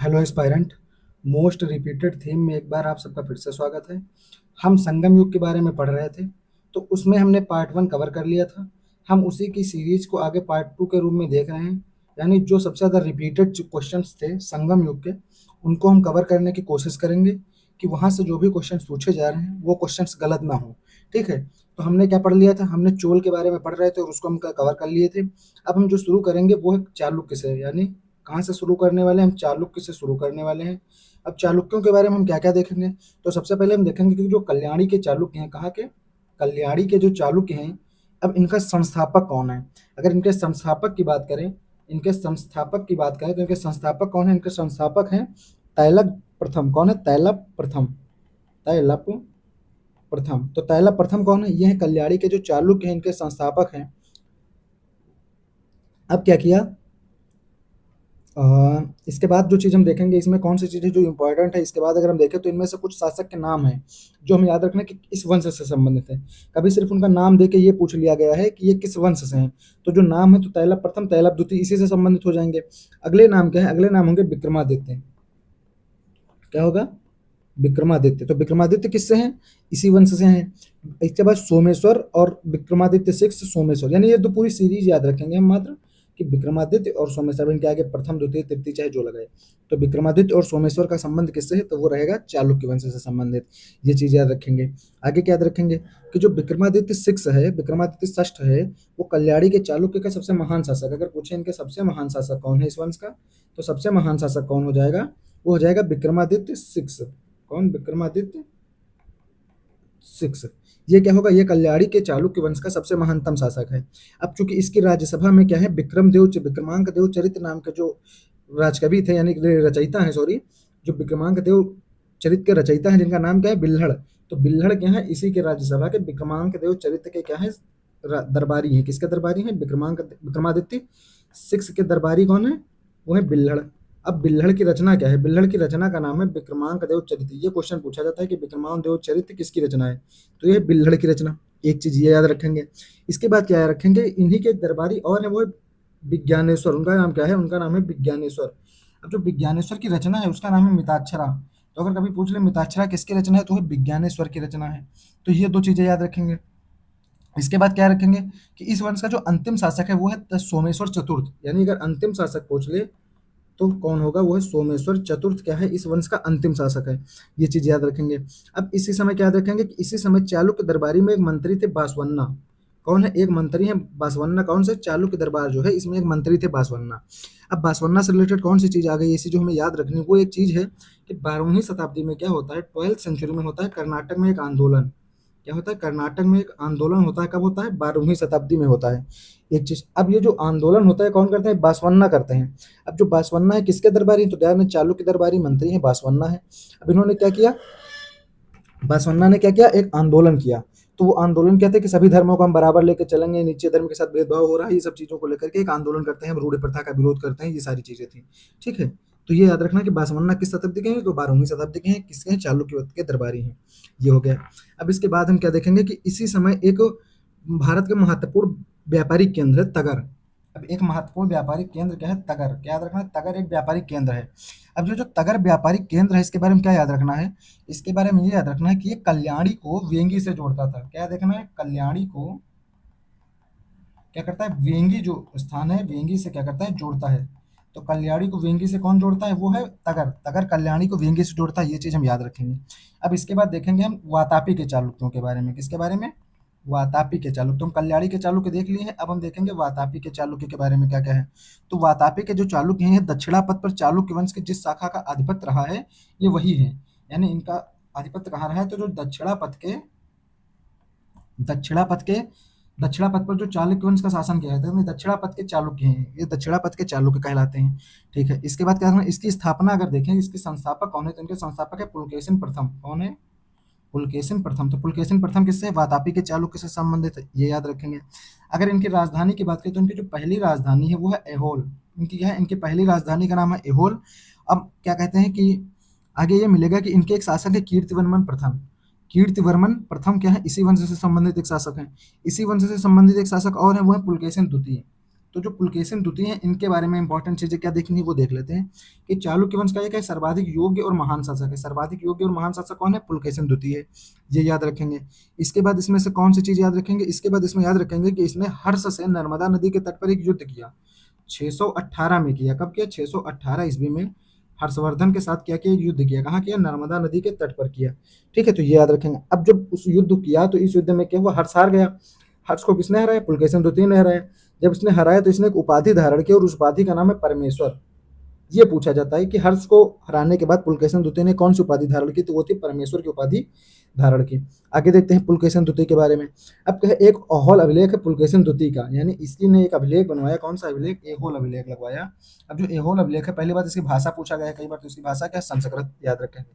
Hello aspirant. Most repeated theme में एक बार आप सबका फिर से स्वागत है। हम संगम युग के बारे में पढ़ रहे थे, तो उसमें हमने पार्ट 1 कवर कर लिया था। हम उसी की सीरीज को आगे पार्ट 2 के रूप में देख रहे हैं। यानी जो सबसे ज़्यादा रिपीटेड जो क्वेश्चंस थे संगम युग के, उनको हम कवर करने की कोशिश करेंगे कि वहाँ से जो भी क्वेश्चंस पूछे जा रहे हैं वो क्वेश्चंस गलत ना हो। ठीक है, तो हमने क्या पढ़ लिया था? हमने चोल के बारे में पढ़ रहे थे और उसको हम कवर कर लिए थे। अब हम जो शुरू करेंगे वो है चालुक्य से। यानी कहाँ से शुरू करने वाले हैं? हम चालुक्य से शुरू करने वाले हैं। अब चालुक्यों के बारे में हम क्या-क्या देखेंगे? तो सबसे पहले हम देखेंगे कि जो कल्याणी के चालुक्य हैं, कहाँ के? कल्याणी के जो चालुक्य हैं, अब इनका संस्थापक कौन है? अगर इनके संस्थापक की बात करें, तो इनके संस्थापक कौन है? इनके संस्थापक हैं तैलप प्रथम। कौन है? तैलप प्रथम। तैलप प्रथम। तो तैलप प्रथम कौन है? ये हैं कल्याणी के जो चालुक्य हैं, इनके संस्थापक हैं। अब क्या किया? इसके बाद जो चीज़ हम देखेंगे, इसमें कौन सी चीज़ है जो इम्पोर्टेंट है, इसके बाद अगर हम देखें तो इनमें से कुछ शासक के नाम हैं जो हमें याद रखना है कि किस वंश से संबंधित है। कभी सिर्फ उनका नाम दे के ये पूछ लिया गया है कि ये किस वंश से हैं। तो जो नाम है, तो तैलप प्रथम, तैलप द्वितीय, इसी से संबंधित हो जाएंगे। अगले नाम क्या है? अगले नाम होंगे विक्रमादित्य। क्या होगा? विक्रमादित्य। तो विक्रमादित्य किससे हैं? इसी वंश से हैं। इसके बाद सोमेश्वर और विक्रमादित्य 6 सोमेश्वर, यानी ये 2 पूरी सीरीज याद रखेंगे हम मात्र कि विक्रमादित्य और सोमेश्वर। इनके आगे प्रथम, द्वितीय, तृतीय चाहे जो लगाए। तो विक्रमादित्य और सोमेश्वर का संबंध किससे है? तो वो रहेगा चालुक्य वंश से संबंधित। ये चीज़ याद रखेंगे। आगे क्या याद रखेंगे कि जो विक्रमादित्य 6 है, विक्रमादित्य षष्ठ है, वो कल्याणी के चालुक्य का सबसे महान शासक। अगर पूछे इनके सबसे महान शासक कौन है इस वंश का, तो सबसे महान शासक कौन हो जाएगा? वो हो जाएगा विक्रमादित्य 6। कौन? विक्रमादित्य 6। ये क्या होगा? ये कल्याणी के चालुक्य वंश का सबसे महानतम शासक है। अब चूंकि इसकी राज्यसभा में क्या है? विक्रमांक देव चरित्र नाम के जो राजकवि थे, यानी रचयिता है, सॉरी, जो विक्रमांक देव चरित्र के रचयिता हैं, जिनका नाम क्या है? बिल्हड़। तो बिल्हड़ क्या है? इसी के राज्यसभा के विक्रमांक देव चरित्र के क्या है? दरबारी हैं। किसके दरबारी हैं? विक्रमादित्य 6 के दरबारी कौन है? वो है बिल्हड़। अब बिल्हड़ की रचना क्या है? बिल्हड़ की रचना का नाम है विक्रमांक देव चरित्र। ये क्वेश्चन पूछा जाता है कि विक्रमांक देव चरित्र किसकी रचना है? तो ये बिल्हड़ की रचना। एक चीज ये याद रखेंगे। इसके बाद क्या याद रखेंगे? इन्हीं के दरबारी और है, वो है विज्ञानेश्वर। उनका नाम क्या है? उनका नाम है विज्ञानेश्वर। अब जो विज्ञानेश्वर की रचना है उसका नाम है मिताक्षरा। तो अगर कभी पूछ ले मिताक्षरा किसकी रचना है, तो वो विज्ञानेश्वर की रचना है। तो ये 2 चीजें याद रखेंगे। इसके बाद क्या रखेंगे कि इस वंश का जो अंतिम शासक है वो है सोमेश्वर चतुर्थ। यानी अगर अंतिम शासक पूछ ले तो कौन होगा? वो है सोमेश्वर चतुर्थ। क्या है? इस वंश का अंतिम शासक है। ये चीज याद रखेंगे। अब इसी समय क्या याद रखेंगे कि इसी समय चालुक्य दरबारी में एक मंत्री थे बासवन्ना। कौन है? एक मंत्री है बासवन्ना। कौन से? चालुक्य दरबार जो है इसमें एक मंत्री थे बासवन्ना। अब बासवन्ना से रिलेटेड कौन सी चीज आ गई ऐसी जो हमें याद रखनी है? वो एक चीज है कि 12वीं शताब्दी में क्या होता है, 12th सेंचुरी में होता है कर्नाटक में एक आंदोलन। क्या होता है? कर्नाटक में एक आंदोलन होता है। कब होता है? 12वीं शताब्दी में होता है। एक चीज, अब ये जो आंदोलन होता है कौन करते हैं? बासवन्ना करते हैं। अब जो बासवन्ना है किसके दरबारी? तो ध्यान में चालुक्य दरबारी मंत्री है बासवन्ना है। अब इन्होंने क्या किया? बासवन्ना ने क्या किया? एक आंदोलन किया। तो वो आंदोलन कहते हैं कि सभी धर्मों को हम बराबर लेकर चलेंगे, नीचे धर्म के साथ भेदभाव हो रहा है, ये सब चीजों को लेकर के एक आंदोलन करते हैं, रूढ़ प्रथा का विरोध करते हैं, ये सारी चीजें थी। ठीक है, तो ये याद रखना कि बासवन्ना किस शताब्दी के हैं? तो 12वीं शताब्दी के हैं। किसके हैं? चालुक्य के दरबारी हैं। ये हो गया। अब इसके बाद हम क्या देखेंगे कि इसी समय एक भारत के महत्वपूर्ण व्यापारिक केंद्र है तगर। अब एक महत्वपूर्ण व्यापारिक केंद्र क्या है? तगर। क्या याद रखना है? तगर एक व्यापारिक केंद्र है। अब जो जो तगर व्यापारिक केंद्र है इसके बारे में क्या याद रखना है? इसके बारे में ये याद रखना है कि ये कल्याणी को वेंगी से जोड़ता था। क्या देखना है? कल्याणी को क्या करता है? वेंगी जो स्थान है, वेंगी से क्या करता है? जोड़ता है। तो कल्याणी को वेंगी से कौन जोड़ता है? वो है तगर। तगर कल्याणी को वेंगी से जोड़ता है। ये चीज हम याद रखेंगे। अब इसके बाद देखेंगे हम वातापी के चालुक्यों के बारे में। किसके बारे में? वातापी के चालुक्य। तो हम कल्याणी के चालुक्य देख लिए हैं। अब हम देखेंगे वातापी के चालुक्य के बारे में क्या क्या है। तो वातापी के जो चालुक्य हैं, दक्षिणापथ पर चालुक्य वंश की जिस शाखा का आधिपत्य रहा है ये वही है। यानी इनका आधिपत्य कहाँ रहा है? तो जो दक्षिणापथ के दक्षिणापथ पर जो चालुक्य वंश का शासन किया था, दक्षिणापथ के चालुक्य हैं। ये दक्षिणापथ के चालुक्य कहलाते हैं। ठीक है, इसके बाद क्या करना है? इसकी स्थापना अगर देखें, इसके संस्थापक कौन है, तो इनके संस्थापक है पुलकेशिन प्रथम। कौन है? पुलकेशिन प्रथम। तो पुलकेशिन प्रथम किससे? वातापी के चालुक्य से संबंधित है। ये याद रखेंगे। अगर इनकी राजधानी की बात करें तो इनकी जो पहली राजधानी है वो है एहोल। इनकी क्या है? इनकी पहली राजधानी का नाम है एहोल। अब क्या कहते हैं कि आगे ये मिलेगा कि इनके एक शासक है कीर्तिवर्मन प्रथम। कीर्तिवर्मन प्रथम क्या है? इसी वंश से संबंधित एक शासक है। इसी वंश से संबंधित एक शासक और है, वो है पुलकेशिन द्वितीय। तो जो पुलकेशिन द्वितीय हैं इनके बारे में इंपॉर्टेंट चीजें क्या देखनी है वो देख लेते हैं कि चालुक्य वंश का एक है सर्वाधिक योग्य और महान शासक है। सर्वाधिक योग्य और महान शासक कौन है? पुलकेशिन द्वितीय है, ये याद रखेंगे। इसके बाद इसमें से कौन सी चीज याद रखेंगे? इसके बाद इसमें याद रखेंगे कि इसने हर्ष से नर्मदा नदी के तट पर एक युद्ध किया, 618 में किया। कब किया? 618 ईस्वी में हर्षवर्धन के साथ क्या किया? एक युद्ध किया। कहाँ किया? नर्मदा नदी के तट पर किया। ठीक है, तो ये याद रखेंगे। अब जब उस युद्ध किया तो इस युद्ध में क्या हुआ? हर्ष हार गया। हर्ष को किसने हराया? पुलकेशिन द्वितीय ने हराया। जब इसने हराया तो इसने एक उपाधि धारण की और उस उपाधि का नाम है परमेश्वर। ये पूछा जाता है कि हर्ष को हराने के बाद पुलकेशिन द्वितीय ने कौन सी उपाधि धारण की? तो वो थी परमेश्वर की उपाधि धारण की। आगे देखते हैं पुलकेशिन द्वितीय के बारे में। अब क्या है? एक अहोल अभिलेख है पुलकेशिन द्वितीय का, यानी इसकी ने एक अभिलेख बनवाया। कौन सा अभिलेख? एहोल अभिलेख लगवाया। अब जो एहोल अभिलेख है, पहली बात इसकी भाषा पूछा गया है कई बार, तो इसकी भाषा क्या है? संस्कृत, याद रखेंगे।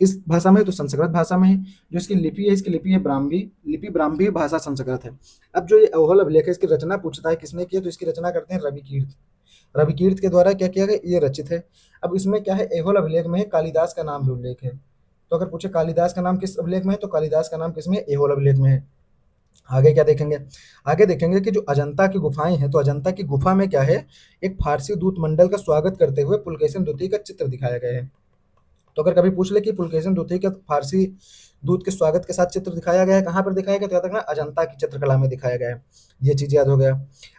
किस भाषा में है? तो संस्कृत भाषा में है। जो इसकी लिपि है, इसकी लिपि है ब्राह्मी लिपि, ब्राह्मी भाषा संस्कृत है। अब जो ये अहोल अभिलेख है, इसकी रचना पूछता है किसने की है? तो इसकी रचना करते हैं रविकीर्त। रविकीर्त के द्वारा क्या किया गया? ये रचित है। अब इसमें क्या है? एहोल अभिलेख में है कालिदास का नाम भी उल्लेख है। तो अगर पूछे कालिदास का नाम किस अभिलेख में है, तो कालिदास का नाम किसमें? एहोल अभिलेख में है। आगे क्या देखेंगे? आगे देखेंगे कि जो अजंता की गुफाएं हैं, तो अजंता की गुफा में क्या है? एक फारसी दूत मंडल का स्वागत करते हुए पुलकेशिन द्वितीय का चित्र दिखाया गया है। तो अगर कभी पूछ ले कि पुलकेशिन द्वितीय का फारसी दूत के स्वागत के साथ चित्र दिखाया गया है, कहाँ पर दिखाया गया? तो याद रखना अजंता की चित्रकला में दिखाया गया है। ये चीज याद हो गया।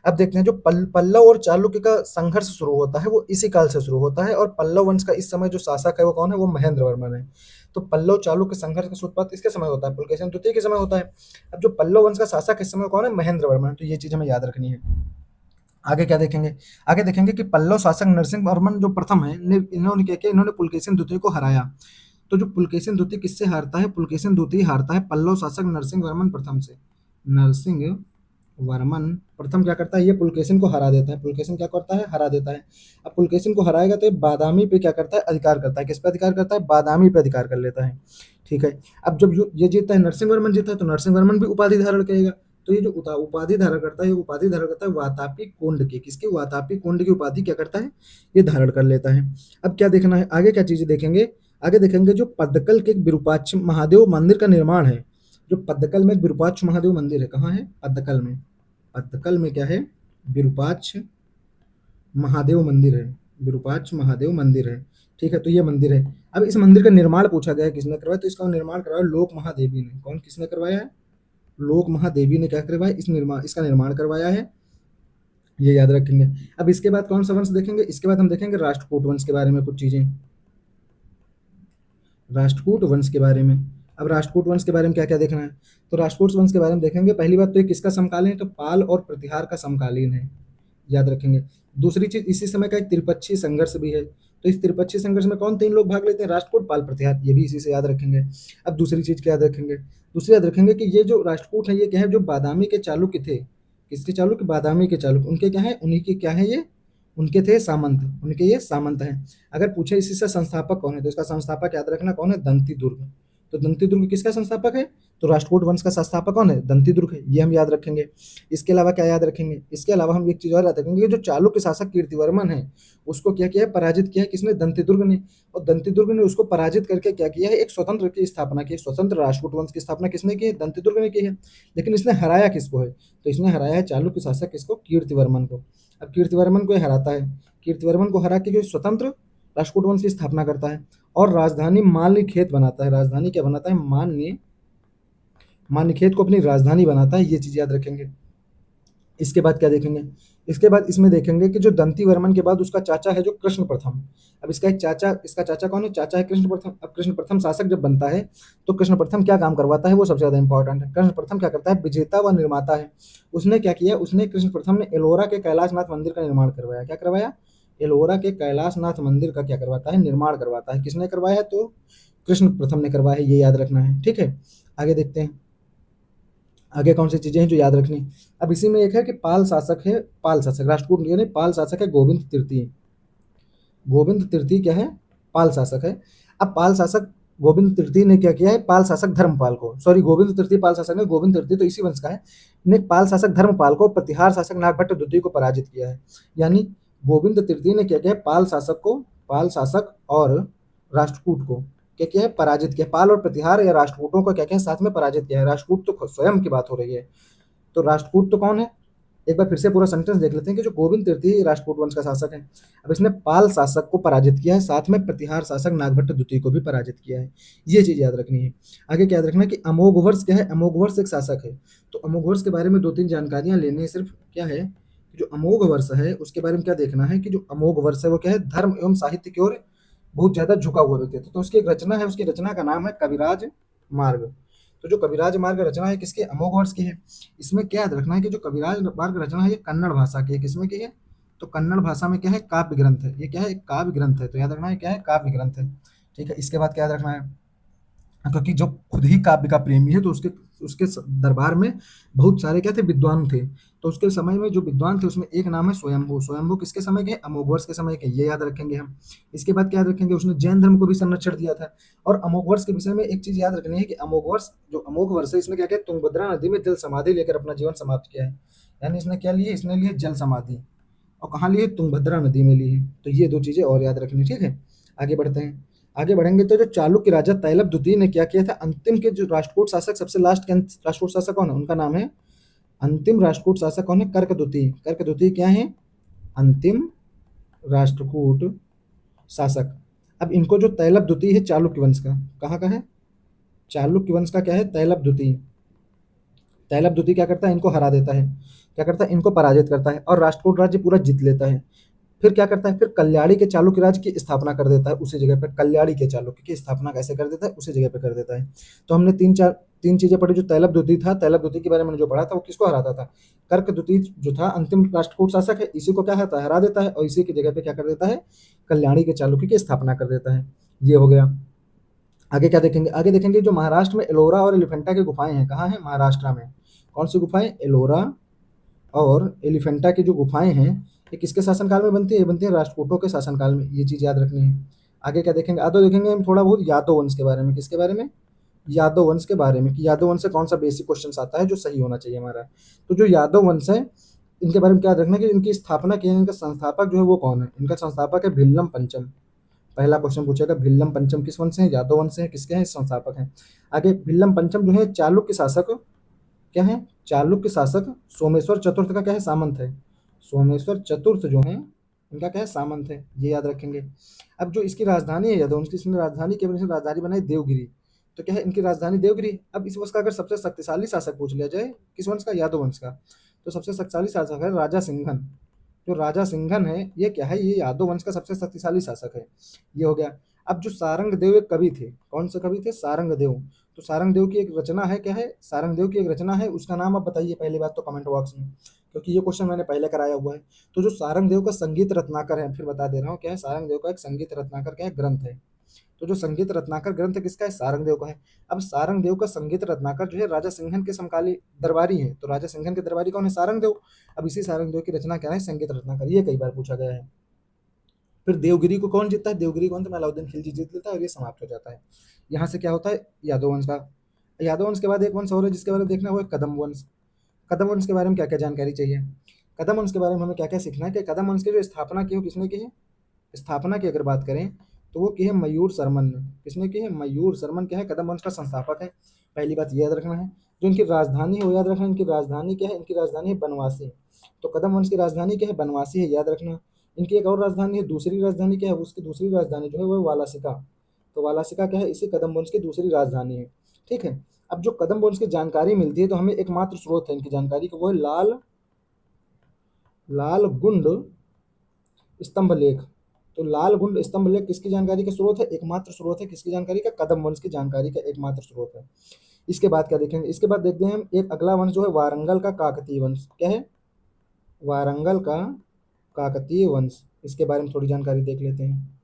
अब देखते हैं जो पल्लव और चालुक्य का संघर्ष शुरू होता है वो इसी काल से शुरू होता है, और पल्लव वंश का इस समय जो शासक है वो कौन है? वो महेंद्र वर्मन है। तो पल्लव चालुक्य संघर्ष का सूत्रपात किसके समय होता है? पुलकेशिन द्वितीय के समय होता है। अब जो पल्लव वंश का शासक इस समय कौन है? महेंद्र वर्मन। तो ये चीज हमें याद रखनी है। आगे क्या देखेंगे? आगे देखेंगे कि पल्लव शासक नरसिंह वर्मन जो प्रथम है, इन्होंने क्या किया? इन्होंने पुलकेशिन द्वितीय को हराया। तो जो पुलकेशिन द्वितीय किससे हारता है? पुलकेशिन द्वितीय हारता है पल्लव शासक नरसिंह वर्मन प्रथम से। नरसिंह वर्मन प्रथम क्या करता है? ये पुलकेशिन को हरा देता है। पुलकेशिन क्या करता है? हरा देता है। अब पुलकेशिन को हराएगा तो ये बादामी पे क्या करता है? अधिकार करता है। किस पे अधिकार करता है? बादामी पे अधिकार कर लेता है। ठीक है। अब जब ये जीतता है, नरसिंह वर्मन जीता है, तो नरसिंह वर्मन भी उपाधि धारण करेगा। तो ये जो उपाधि धारण करता है, ये उपाधि धारण करता है वातापी कोंड की। किसकी? वातापी कोंड की उपाधि क्या करता है? ये धारण कर लेता है। अब क्या देखना है? आगे क्या चीजें देखेंगे? आगे देखेंगे जो पद्दकल के विरूपाक्ष महादेव मंदिर का निर्माण है। जो पद्दकल में विरूपाक्ष महादेव मंदिर है, कहाँ है? पद्दकल में। पद्दकल में क्या है? विरूपाक्ष महादेव मंदिर है। विरूपाक्ष महादेव मंदिर है। ठीक है, तो ये मंदिर है। अब इस मंदिर का निर्माण पूछा गया है किसने करवाया? तो इसका निर्माण करवाया लोक महादेवी ने। कौन? किसने करवाया है? लोक महादेवी ने क्या करवाया? इसका निर्माण करवाया है। ये याद रखेंगे। अब इसके बाद कौन सा वंश देखेंगे? इसके बाद हम देखेंगे राष्ट्रकूट वंश के बारे में कुछ चीजें। राष्ट्रकूट वंश के बारे में। अब राष्ट्रकूट वंश के बारे में क्या क्या देखना है? तो राष्ट्रकूट वंश के बारे में देखेंगे। पहली बात तो ये किसका समकालीन है? तो पाल और प्रतिहार का समकालीन है, याद रखेंगे। दूसरी चीज, इसी समय का एक त्रिपक्षीय संघर्ष भी है। तो इस त्रिपक्षीय संघर्ष में कौन तीन लोग भाग लेते हैं? राष्ट्रकूट, पाल, प्रतिहार। ये भी इसी से याद रखेंगे। अब दूसरी चीज क्या याद रखेंगे? दूसरी याद रखेंगे कि ये जो राष्ट्रकूट है ये क्या है? जो बादामी के चालुक्य थे। किसके चालुक्य? बादामी के चालुक्य। उनके क्या है? उन्हीं के क्या है ये? उनके थे सामंत। उनके ये सामंत हैं। अगर पूछे इसी से संस्थापक कौन है, तो इसका संस्थापक याद रखना कौन है? दंती दुर्ग। तो दंती दुर्ग किसका संस्थापक है? तो राष्ट्रकूट वंश का संस्थापक कौन है? दंती दुर्ग है। ये हम याद रखेंगे। इसके अलावा क्या याद रखेंगे? इसके अलावा हम एक चीज और याद रखेंगे, जो चालुक्य शासक कीर्तिवर्मन है उसको क्या किया है? पराजित किया है। किसने? दंती दुर्ग ने। और दंती दुर्ग ने उसको पराजित करके क्या किया है? एक स्वतंत्र की स्थापना की। स्वतंत्र राष्ट्रकूट वंश की स्थापना किसने की है? दंती दुर्ग ने की है। लेकिन इसने हराया किसको है? तो इसने हराया है चालुक्य शासक किसको? कीर्तिवर्मन को। अब कीर्तिवर्मन को हराता है। कीर्तिवर्मन को हरा के स्वतंत्र राष्ट्रकूट वंश की स्थापना करता है और राजधानी मान्यखेत बनाता है। राजधानी क्या बनाता है? मान्यखेत को अपनी राजधानी बनाता है। ये चीज याद रखेंगे। इसके बाद क्या देखेंगे? इसके बाद इसमें देखेंगे कि जो दंती वर्मन के बाद उसका चाचा है जो कृष्ण प्रथम। अब इसका चाचा कौन है? चाचा है कृष्ण प्रथम। अब कृष्ण प्रथम शासक जब बनता है तो कृष्ण प्रथम क्या काम करवाता है? वो सबसे ज्यादा इंपॉर्टेंट है। कृष्ण प्रथम क्या करता है? विजेता व निर्माता है। उसने क्या किया? उसने कृष्ण प्रथम ने एलोरा के कैलाशनाथ मंदिर का निर्माण करवाया। क्या करवाया? एलोरा के कैलाशनाथ मंदिर का क्या करवाता है? निर्माण करवाता है। किसने करवाया है? तो कृष्ण प्रथम ने करवाया है। ये याद रखना है। ठीक है, आगे देखते हैं। आगे कौन सी चीजें हैं जो याद रखनी? अब इसी में एक है कि पाल शासक है। पाल शासक राष्ट्रकूट यानी पाल शासक है गोविंद तृतीय। गोविंद तृतीय क्या है? पाल शासक है। अब पाल शासक गोविंद तृतीय ने क्या किया है? पाल शासक धर्मपाल को, सॉरी गोविंद तृतीय पाल शासक ने, गोविंद तृतीय तो इसी वंश का है, ने पाल शासक धर्मपाल को प्रतिहार शासक नागभट्ट द्वितीय को पराजित किया है। यानी गोविंद तृतीय ने क्या किया है? पाल शासक और राष्ट्रकूट को क्या किया है? पराजित किया। पाल और प्रतिहार या राष्ट्रकूटों को क्या किया है? साथ में पराजित किया है। राष्ट्रकूट तो स्वयं की बात हो रही है। तो राष्ट्रकूट तो कौन है? एक बार फिर से पूरा सेंटेंस देख लेते हैं कि जो गोविंद तृतीय राष्ट्रकूट वंश का शासक है। अब इसने पाल शासक को पराजित किया है, साथ में प्रतिहार शासक नागभट्ट द्वितीय को भी पराजित किया है। ये चीज़ याद रखनी है। आगे क्या याद रखना है कि अमोघवर्ष क्या है? अमोघवर्ष एक शासक है। तो अमोघवर्ष के बारे में 2-3 जानकारियाँ लेनी है सिर्फ। क्या है? जो अमोघवर्ष है उसके बारे में क्या देखना है कि जो अमोघवर्ष है वो क्या है? धर्म एवं साहित्य की ओर बहुत ज़्यादा झुका हुआ व्यक्ति था। तो उसकी एक रचना है, उसकी रचना का नाम है कविराज मार्ग। तो जो कविराज मार्ग रचना है किसकी? अमोघवर्ष की है। इसमें क्या याद रखना है कि जो कविराज मार्ग रचना है ये कन्नड़ भाषा की है। किसमें की है? तो कन्नड़ भाषा में क्या है? काव्य ग्रंथ है। ये क्या है? एक काव्य ग्रंथ है। तो याद रखना है क्या है? काव्य ग्रंथ है। ठीक है। इसके बाद क्या याद रखना है? क्योंकि जो खुद ही काव्य का प्रेमी है तो उसके उसके दरबार में बहुत सारे क्या थे? विद्वान थे। तो उसके समय में जो विद्वान थे उसमें एक नाम है स्वयंभू। स्वयंभू किसके समय के? अमोघवर्ष के समय के। ये याद रखेंगे हम। इसके बाद क्या याद रखेंगे? उसने जैन धर्म को भी संरक्षण दिया था। और अमोघवर्ष के विषय में एक चीज याद रखनी है कि अमोघवर्ष जो अमोघवर्ष है इसने क्या किया? तुंगभद्रा नदी में जल समाधि लेकर अपना जीवन समाप्त किया है। यानी इसने क्या लिए? इसने लिए जल समाधि। और कहाँ लिए? तुंगभद्रा नदी में ली है। तो ये दो चीजें और याद रखनी। ठीक है। आगे बढ़ते हैं। आगे बढ़ेंगे तो जो चालुक्य राजा तैलप द्वितीय ने क्या किया था? अंतिम के जो राष्ट्रकूट शासक, सबसे लास्ट के राष्ट्रकूट शासक कौन है? उनका नाम है अंतिम राष्ट्रकूट शासक कौन है? कर्क द्वितीय। कर्क द्वितीय क्या है? अंतिम राष्ट्रकूट शासक। अब इनको जो तैलप द्वितीय है चालुक्य वंश का, कहाँ का है? चालुक्य वंश का क्या है? तैलप द्वितीय। तैलप द्वितीय क्या करता है? इनको हरा देता है। क्या करता है? इनको पराजित करता है और राष्ट्रकूट राज्य पूरा जीत लेता है। फिर क्या करता है? फिर कल्याणी के चालुक्य राज्य की स्थापना कर देता है उसी जगह पे। कल्याणी के चालुक्य की स्थापना कैसे कर देता है? उसी जगह पे कर देता है। तो हमने तीन चीजें पढ़ी। जो तैलप द्वितीय था, तैलप द्वितीय के बारे में जो पढ़ा था वो किसको हराता था? कर्क द्वितीय जो था अंतिम राष्ट्रकूट शासक है, इसी को क्या होता है? हरा देता है और इसी की जगह पे क्या कर देता है? कल्याणी के चालुक्य की स्थापना कर देता है। ये हो गया। आगे क्या देखेंगे? आगे देखेंगे जो महाराष्ट्र में एलोरा और एलिफेंटा की गुफाएं हैं। कहाँ है? महाराष्ट्र में। कौन सी गुफाएं? एलोरा और एलिफेंटा की जो गुफाएं हैं ये किसके शासनकाल में बनती है? ये बनती है राष्ट्रकूटों के शासनकाल में। ये चीज याद रखनी है। आगे क्या देखेंगे? आगे देखेंगे हम थोड़ा बहुत यादव वंश के बारे में। किसके बारे में? यादव वंश के बारे में कि यादव वंश से कौन सा बेसिक क्वेश्चन आता है जो सही होना चाहिए हमारा। तो जो यादव वंश है इनके बारे में क्या रखना है कि इनकी स्थापना की है, इनका संस्थापक जो है वो कौन है? इनका संस्थापक है भिल्लम पंचम। पहला क्वेश्चन पूछेगा भिल्लम पंचम किस वंश से है? यादव वंश से है। किसके हैं? संस्थापक हैं। आगे भिल्लम पंचम जो है चालुक्य शासक क्या है? चालुक्य शासक सोमेश्वर चतुर्थ का क्या है? सामंत है। सोमेश्वर चतुर्थ जो है इनका क्या है? सामंत है। ये याद रखेंगे। अब जो इसकी राजधानी है यादव, इसने राजधानी केवल इसने राजधानी बनाई देवगिरी। तो क्या है? इनकी राजधानी देवगिरी। अब इस वंश का अगर सबसे शक्तिशाली शासक पूछ लिया जाए, किस वंश का? यादव वंश का। तो सबसे शक्तिशाली शासक है राजा सिंघन। जो राजा सिंघन है ये क्या है? ये यादव वंश का सबसे शक्तिशाली शासक है। ये हो गया। अब जो सारंगदेव एक कवि थे, कौन से कवि थे? सारंगदेव। तो सारंगदेव की एक रचना है। क्या है? सारंगदेव की एक रचना है, उसका नाम आप बताइए पहली बात तो कमेंट बॉक्स में, क्योंकि ये क्वेश्चन मैंने पहले कराया हुआ है। तो जो सारंगदेव का संगीत रत्नाकर है, फिर बता दे रहा हूँ क्या है? सारंगदेव का एक संगीत रत्नाकर क्या है? ग्रंथ है। तो जो संगीत रत्नाकर ग्रंथ किसका है? सारंगदेव का है। अब सारंगदेव का संगीत रत्नाकर जो है राजा सिंघन के समकाली दरबारी है। तो राजा सिंघन के दरबारी कौन है? सारंगदेव। अब इसी सारंगदेव की रचना क्या है? संगीत रत्नाकर। ये कई बार पूछा गया है। फिर देवगिरी को कौन जीतता है? देवगिरी को अंत में अलाउद्दीन खिलजी जीत लेता है और ये समाप्त हो जाता है। यहाँ से क्या होता है? यादव वंश का। यादव वंश के बाद एक वंश और है जिसके बारे में देखना है, वो है कदम वंश। कदम वंश के बारे में क्या क्या जानकारी चाहिए? कदम वंश के बारे में हमें क्या क्या सीखना है कि कदम वंश की जो स्थापना की हो किसने की है? स्थापना की अगर बात करें तो वो की है मयूर शर्मन ने। किसने की है? मयूर शर्मन क्या है? कदम वंश का संस्थापक है। पहली बात ये याद रखना है। जो इनकी राजधानी है वो याद रखना है। इनकी राजधानी क्या है? इनकी राजधानी है बनवासी। तो कदम वंश की राजधानी क्या है? बनवासी है, याद रखना। इनकी एक और राजधानी है, दूसरी राजधानी क्या है? उसकी दूसरी राजधानी जो है वो है वालासिका। तो वालासिका क्या है? इसी कदम वंश की दूसरी राजधानी है। ठीक है। अब जो कदम वंश की जानकारी मिलती है तो हमें एकमात्र स्रोत है इनकी जानकारी का, वो है लाल गुंड स्तंभ लेख। तो लाल गुंड स्तंभ लेख किसकी जानकारी का स्रोत है? एकमात्र स्रोत है। किसकी जानकारी का? कदम वंश की जानकारी का एकमात्र स्रोत है। इसके बाद क्या देखेंगे? इसके बाद देखते हैं हम एक अगला वंश जो है वारंगल का काकतीय वंश। क्या है? वारंगल का काकतीय वंश। इसके बारे में थोड़ी जानकारी देख लेते हैं।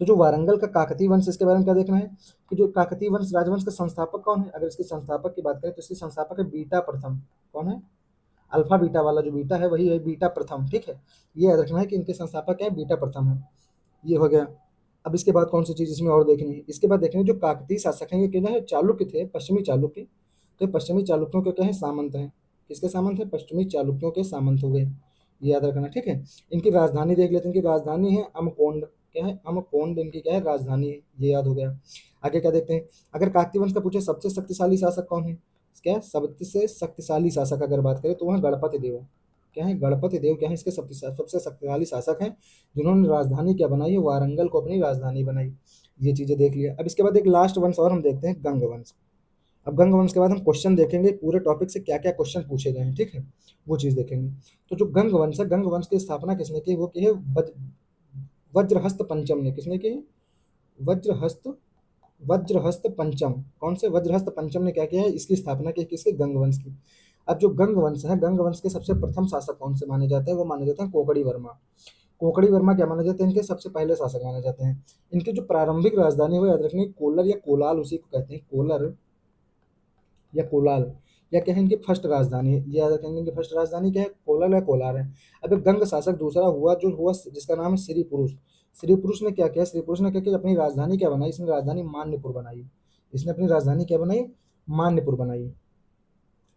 तो जो वारंगल का काकतीय वंश, इसके बारे में क्या देखना है कि जो काकतीय वंश राजवंश का संस्थापक कौन है? अगर इसके संस्थापक की बात करें तो इसके संस्थापक है बीटा प्रथम। कौन है? अल्फा बीटा वाला जो बीटा है वही है बीटा प्रथम। ठीक है। ये याद रखना है कि इनके संस्थापक क्या है? बीटा प्रथम है। ये हो गया। अब इसके बाद कौन सी चीज इसमें और देखनी है? इसके बाद देखनी है जो काकतीय शासक हैं ये क्या है? चालुक्य थे, पश्चिमी चालुक्य। तो पश्चिमी चालुक्यों के क्या है? सामंत हैं। किसके सामंत है? पश्चिमी चालुक्यों के सामंत हो गए। ये याद रखना। ठीक है। इनकी राजधानी देख लेते हैं। इनकी राजधानी है अमकोंड। क्या है? अमकोंड इनकी क्या है? राजधानी है। ये याद हो गया। आगे क्या देखते हैं? अगर काकतीय वंश का पूछे सबसे शक्तिशाली शासक कौन है? क्या है, सबसे शक्तिशाली शासक अगर बात करें तो वह गणपति देव। क्या है, गणपति देव क्या है, इसके सबसे शक्तिशाली शासक हैं, जिन्होंने राजधानी क्या बनाई है, वारंगल को अपनी राजधानी बनाई। ये चीजें देख लिया। अब इसके बाद एक लास्ट वंश और हम देखते हैं, गंग वंश। अब गंग वंश के बाद हम क्वेश्चन देखेंगे, पूरे टॉपिक से क्या क्या क्वेश्चन पूछे गए हैं, ठीक है, वो चीज देखेंगे। तो जो गंग वंश है, गंग वंश की स्थापना किसने की, वो की है वज्रहस्त पंचम ने। किसने की, वज्रहस्त वज्रहस्त पंचम। कौन से, वज्रहस्त पंचम ने क्या किया है, इसकी स्थापना की, किसकी, गंग वंश की। अब जो गंग वंश है, गंग वंश के सबसे प्रथम शासक कौन से माने जाते हैं, वो माने जाते हैं कोकड़ी वर्मा। कोकड़ी वर्मा क्या माने जाते हैं, इनके सबसे पहले शासक माने जाते हैं। इनकी जो प्रारंभिक राजधानी है वो याद रखनी, कोलर या कोलाल, उसी को कहते हैं, कोलर या कोलाल, या क्या है इनकी फर्स्ट राजधानी है, ये याद रखेंगे, इनकी फर्स्ट राजधानी क्या है, कोलर या कोलार है। अब एक गंग शासक दूसरा हुआ, जो हुआ जिसका नाम है श्री पुरुष। श्री पुरुष ने क्या किया, श्री पुरुष ने क्या किया, अपनी राजधानी क्या बनाई, इसने राजधानी मान्यपुर बनाई। इसने अपनी राजधानी क्या बनाई, मान्यपुर बनाई।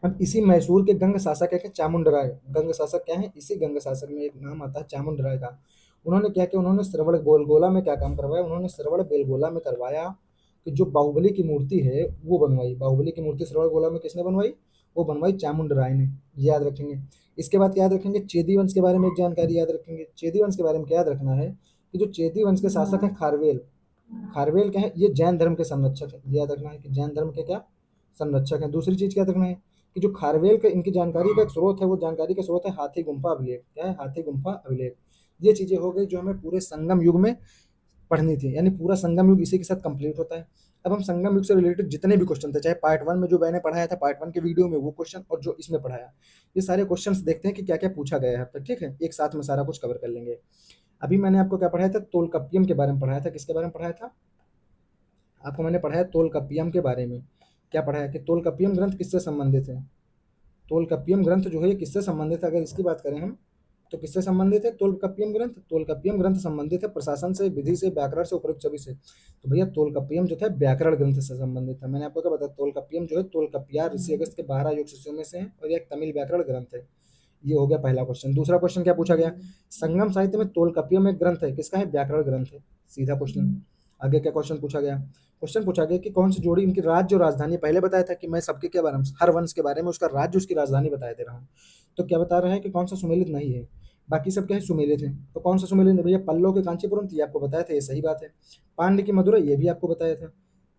अब इसी मैसूर के गंग शासक है क्या, चामुंडराय। गंग शासक क्या है, इसी गंग शासक में एक नाम आता है चामुंडराय का। उन्होंने क्या किया, उन्होंने श्रवण बेलगोला में क्या काम करवाया, उन्होंने श्रवण बेलगोला में करवाया कि जो बाहुबली की मूर्ति है वो बनवाई। बाहुबली की मूर्ति श्रवण बेलगोला में किसने बनवाई, वो बनवाई चामुंडराय ने। ये याद रखेंगे। इसके बाद क्या याद रखेंगे, चेदी वंश के बारे में एक जानकारी याद रखेंगे। चेदी वंश के बारे में क्या याद रखना है, कि जो चेदी वंश के शासक हैं खारवेल। खारवेल क्या है, ये जैन धर्म के संरक्षक है। ये याद रखना है कि जैन धर्म के क्या, संरक्षक हैं। दूसरी चीज क्या याद रखना है, कि जो खारवेल का इनकी जानकारी का एक स्रोत है, वो जानकारी का स्रोत है हाथी गुम्फा अभिलेख। क्या है, हाथी गुम्फा अभिलेख। ये चीजें हो गई जो हमें पूरे संगम युग में पढ़नी थी, यानी पूरा संगम युग इसी के साथ कंप्लीट होता है। अब हम संगम युग से रिलेटेड जितने भी क्वेश्चन थे, चाहे पार्ट 1 में जो मैंने पढ़ाया था, पार्ट 1 के वीडियो में वो क्वेश्चन, और जो इसमें पढ़ाया, ये सारे क्वेश्चंस देखते हैं कि क्या क्या पूछा गया है अब तक, ठीक है, एक साथ में सारा कुछ कवर कर लेंगे। अभी मैंने आपको क्या पढ़ाया था, तोलकप्पियम के बारे में पढ़ाया था। किसके बारे में पढ़ाया था, आपको मैंने पढ़ाया तोलकप्पियम के बारे में। क्या पढ़ाया कि तोलकप्पियम ग्रंथ किससे संबंधित है। तोलकप्पियम ग्रंथ जो है ये किससे संबंधित है, अगर इसकी बात करें हम, तो किससे संबंधित है तोलकप्पियम ग्रंथ। तोलकप्पियम ग्रंथ संबंधित है प्रशासन से, विधि से, व्याकरण से, उपरोक्त सभी से। तो भैया तोलकप्पियम जो था व्याकरण ग्रंथ से संबंधित है। मैंने आपको क्या बताया, तोलकप्पियम जो है तोलकप्पिया ऋषि अगस्त के 12 योग शिष्यों में से है, और ये एक तमिल व्याकरण ग्रंथ है। ये हो गया पहला क्वेश्चन। दूसरा क्वेश्चन क्या पूछा गया, संगम साहित्य में तोलकप्पियम एक ग्रंथ है, किसका है, व्याकरण ग्रंथ है। सीधा क्वेश्चन। आगे क्या क्वेश्चन पूछा गया, क्वेश्चन पूछा गया कि कौन सी जोड़ी इनकी राज्य और राजधानी, पहले बताया था कि मैं सबके के बारे में, हर वंश के बारे में उसका राज्य उसकी राजधानी बताया दे रहा हूँ। तो क्या बता रहा है कि कौन सा सुमेलित नहीं है, बाकी सब क्या है, सुमेलित है। तो कौन सा सुमेलित है भैया, पल्लव के कांचीपुरम, ये आपको बताया था, ये सही बात है। पांड्य की मदुरई, ये भी आपको बताया था।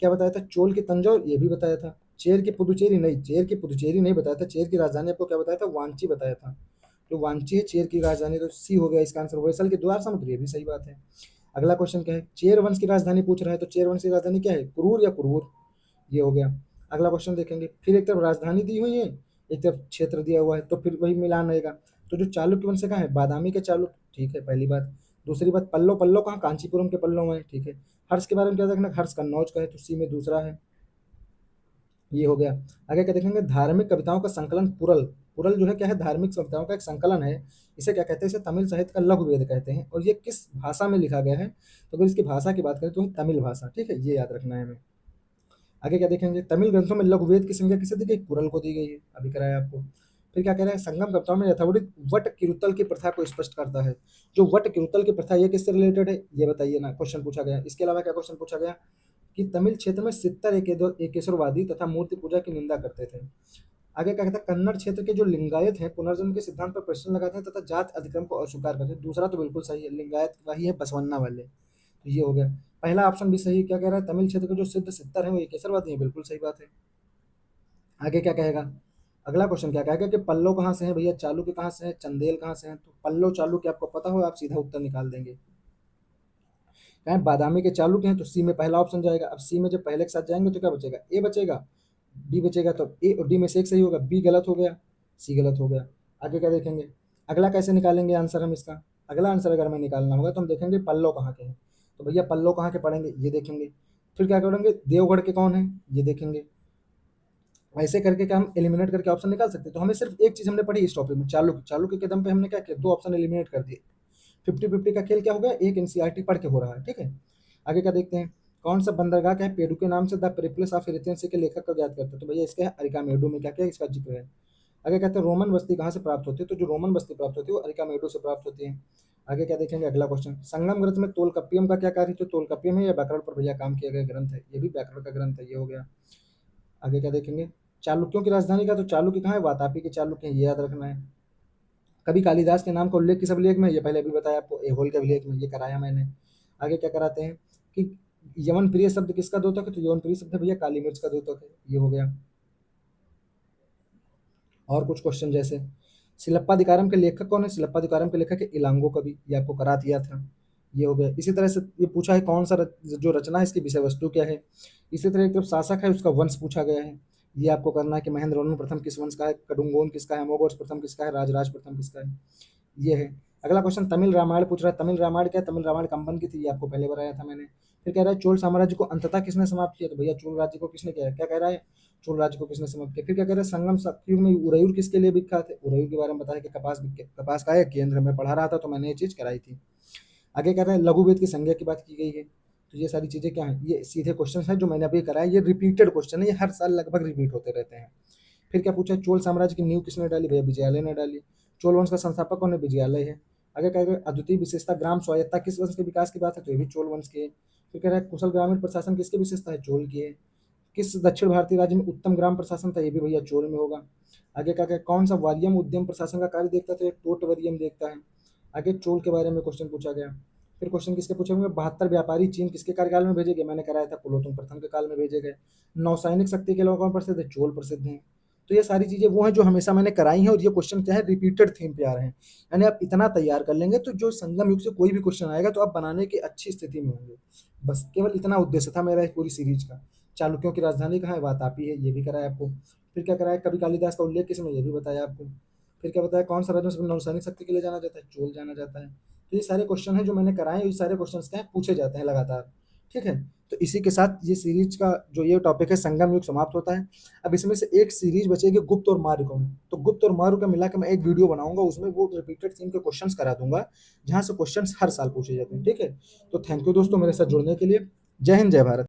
क्या बताया था, चोल की तंजौर, ये भी बताया था। चेर की पुदुचेरी नहीं, चेर की पुदुचेरी नहीं बताया था। चेर की राजधानी आपको क्या बताया था, वांची बताया था। तो वांची है चेर की राजधानी, तो सी हो गया इसका आंसर। होयसल के द्वार समुद्र, ये भी सही बात है। अगला क्वेश्चन क्या है, चेर वंश की राजधानी पूछ रहा है, तो चेर वंश की राजधानी क्या है, कुरूर या कुरूर, ये हो गया। अगला क्वेश्चन देखेंगे, फिर एक तरफ राजधानी दी हुई है, एक तरफ क्षेत्र दिया हुआ है, तो फिर वही मिलान रहेगा। तो जो चालुक्य वंश का है, बादामी के चालुक्य, ठीक है, पहली बात। दूसरी बात, पल्लव, पल्लव कहाँ, कांचीपुरम के पल्लव में, ठीक है। हर्ष के बारे में क्या देखना, हर्ष कन्नौज का है, तो सी में दूसरा है। ये हो गया। आगे क्या देखेंगे, धार्मिक कविताओं का संकलन पुरल। पुरल जो है क्या है, धार्मिक कविताओं का एक संकलन है। इसे क्या कहते हैं, इसे तमिल साहित्य का लघु वेद कहते हैं। और ये किस भाषा में लिखा गया है, तो अगर इसकी भाषा की बात करें तो तमिल भाषा, ठीक है, ये याद रखना है हमें। आगे क्या देखेंगे, तमिल ग्रंथों में लघु वेद की संज्ञा किसे दी गई, पुरल को दी गई है, अभी कराया आपको। फिर क्या कह रहा है, संगम कविताओं में यथावधिक वट किरुतल की प्रथा को स्पष्ट करता है। जो वट किरुतल की प्रथा, ये किससे रिलेटेड है, ये बताइए ना, क्वेश्चन पूछा गया। इसके अलावा क्या क्वेश्चन पूछा गया, कि तमिल क्षेत्र में सित्तर एकेश्वरवादी तथा मूर्ति पूजा की निंदा करते थे। आगे क्या कहता है, कन्नड़ क्षेत्र के जो लिंगायत हैं पुनर्जन्म के सिद्धांत पर प्रश्न लगाते हैं तथा जात अधिक्रम को अस्वीकार करते हैं। दूसरा तो बिल्कुल सही है, लिंगायत वही है बसवन्ना वाले। तो ये हो गया। पहला ऑप्शन भी सही है, क्या कह रहा है, तमिल क्षेत्र के जो सिद्ध सित्तर है वो एकेश्वरवादी है, बिल्कुल सही बात है। आगे क्या कहेगा, अगला क्वेश्चन क्या कहेगा, कि पल्लव कहाँ से है भैया, चालुक्य कहाँ से है, चंदेल कहाँ से है। तो पल्लव चालुक्य आपको पता हो, आप सीधा उत्तर निकाल देंगे। कहें बादामी के चालुक्य हैं, तो सी में पहला ऑप्शन जाएगा। अब सी में जब पहले के साथ जाएंगे तो क्या बचेगा, ए बचेगा, डी बचेगा। तो ए और डी में से एक सही होगा, बी गलत हो गया, सी गलत हो गया। आगे क्या देखेंगे, अगला कैसे निकालेंगे आंसर हम इसका। अगला आंसर अगर हमें निकालना होगा तो हम देखेंगे पल्लव कहाँ के हैं। तो भैया पल्लव कहाँ के पढ़ेंगे, ये देखेंगे। फिर क्या करेंगे, देवगढ़ के कौन है, ये देखेंगे। ऐसे करके क्या हम एलिमिनेट करके ऑप्शन निकाल सकते हैं। तो हमें सिर्फ एक चीज हमने पढ़ी इस टॉपिक में, चालुक्य। चालुक्य के दम पे हमने क्या किया, दो ऑप्शन एलिमिनेट कर दिए। 50-50 का खेल क्या हो गया, एक एनसीईआरटी पढ़ के हो रहा है, ठीक है। आगे क्या देखते हैं, कौन सा बंदरगाह क्या है, पेडू के नाम से द पेरिप्लस ऑफ एथेंस के लेखक को ज्ञात करते हैं। तो भैया इसका है अरिकामेडू में क्या क्या इसका जिक्र है। आगे कहते हैं रोमन बस्ती कहाँ से प्राप्त होती है, तो जो रोमन बस्ती प्राप्त होती है वो अरिकामेडू से प्राप्त होती है। आगे क्या देखेंगे, अगला क्वेश्चन, संगम ग्रंथ में तोलकप्पियम का क्या कार्य, तो तोलकप्पियम है या व्याकरण पर भैया काम किया गया ग्रंथ है, ये भी व्याकरण का ग्रंथ है, ये हो गया। आगे क्या देखेंगे, चालुक्यों की राजधानी का, तो चालुक्य कहाँ है, वातापी के चालुक्य हैं, ये याद रखना है। कभी कालिदास के नाम का उल्लेख किस अभिलेख में, ये पहले अभी बताया आपको, ऐहोल के अभिलेख में, ये कराया मैंने। आगे क्या कराते हैं कि यवन प्रिय शब्द किसका द्योतक है, तो यवन प्रिय शब्द है भैया काली मिर्च का द्योतक है, ये हो गया। और कुछ क्वेश्चन जैसे सिलप्पाधिकारम के लेखक कौन है, सिलप्पाधिकारम के लेखक है इलांगो कवि, ये आपको करा दिया था, ये हो गया। इसी तरह से ये पूछा है कौन सा जो रचना है इसकी विषय वस्तु क्या है। इसी तरह एक तरफ शासक है उसका वंश पूछा गया है, ये आपको करना है कि महेंद्र वर्मन प्रथम किस वंश का है, कडुंगोन किसका है, अमोघवर्ष प्रथम किसका है, राजराज प्रथम किसका है, ये है। अगला क्वेश्चन तमिल रामायण पूछ रहा है, तमिल रामायण क्या है, तमिल रामायण कंबन की थी, ये आपको पहले बताया था मैंने। फिर कह रहा है चोल साम्राज्य को अंततः किसने समाप्त किया, तो भैया चोल राज्य को किसने किया, क्या कह रहा है, चोल राज्य को किसने समाप्त किया। फिर क्या कह रहे हैं संगम युग में उरयुर किसके लिए विख्यात है, उरयुर के बारे में बताया कि कपास का है केंद्र में पढ़ा रहा था तो मैंने ये चीज कराई थी। आगे कह रहे हैं लघु वेद की संज्ञा की बात की गई है, तो ये सारी चीजें क्या है, ये सीधे क्वेश्चन है जो मैंने अभी कराया, ये रिपीटेड क्वेश्चन है, ये हर साल लगभग रिपीट होते रहते हैं। फिर क्या पूछा चोल साम्राज्य की नींव किसने डाली, भैया विजयालय ने डाली। चोल वंश का संस्थापक कौन है, विजयालय है। आगे कह रहे हैं अद्वितीय विशेषता ग्राम स्वायत्ता किस वंश के विकास की बात है, तो ये भी चोल वंश की है। फिर कह रहा है कुशल ग्रामीण प्रशासन किसकी विशेषता है, चोल की है। किस दक्षिण भारतीय राज्य में उत्तम ग्राम प्रशासन था, ये भी भैया चोल में होगा। आगे क्या कौन सा वारियम उद्यम प्रशासन का कार्य देखता था, टोट वरियम देखता है। आगे चोल के बारे में क्वेश्चन पूछा गया। फिर क्वेश्चन किसके पूछे होंगे, 72 व्यापारी चीन किसके कार्यकाल में भेजे गए, मैंने कराया था कुलोत्तुंग प्रथम के काल में भेजे गए। नौसैनिक शक्ति के अलावा कौन प्रसिद्ध है, चोल प्रसिद्ध हैं। तो ये सारी चीजें वो हैं जो हमेशा मैंने कराई हैं, और ये क्वेश्चन क्या है रिपीटेड थीम पे आ रहे हैं। यानी आप इतना तैयार कर लेंगे तो जो संगम युग से कोई भी क्वेश्चन आएगा तो आप बनाने की अच्छी स्थिति में होंगे। बस केवल इतना उद्देश्य था मेरा इस पूरी सीरीज का। चालुक्यों की राजधानी कहाँ है, वातापी है, ये भी कराया आपको। फिर क्या कराया, कवि कालिदास का उल्लेख किसमें, ये भी बताया आपको। फिर क्या बताया कौन सा राज्य नौसैनिक शक्ति के लिए जाना जाता है, चोल जाना जाता है। तो ये सारे क्वेश्चन हैं जो मैंने कराए हैं, ये सारे क्वेश्चन क्या हैं पूछे जाते हैं लगातार। ठीक है, तो इसी के साथ ये सीरीज का जो ये टॉपिक है संगम युग समाप्त होता है। अब इसमें से एक सीरीज बचेगी गुप्त और मौर्य कौन, तो गुप्त और मौर्य का मिला के मैं एक वीडियो बनाऊंगा, उसमें वो रिपीटेड थीम के क्वेश्चंस करा दूंगा, जहां से क्वेश्चंस हर साल पूछे जाते हैं। ठीक है, तो थैंक यू दोस्तों मेरे साथ जुड़ने के लिए। जय हिंद जय भारत।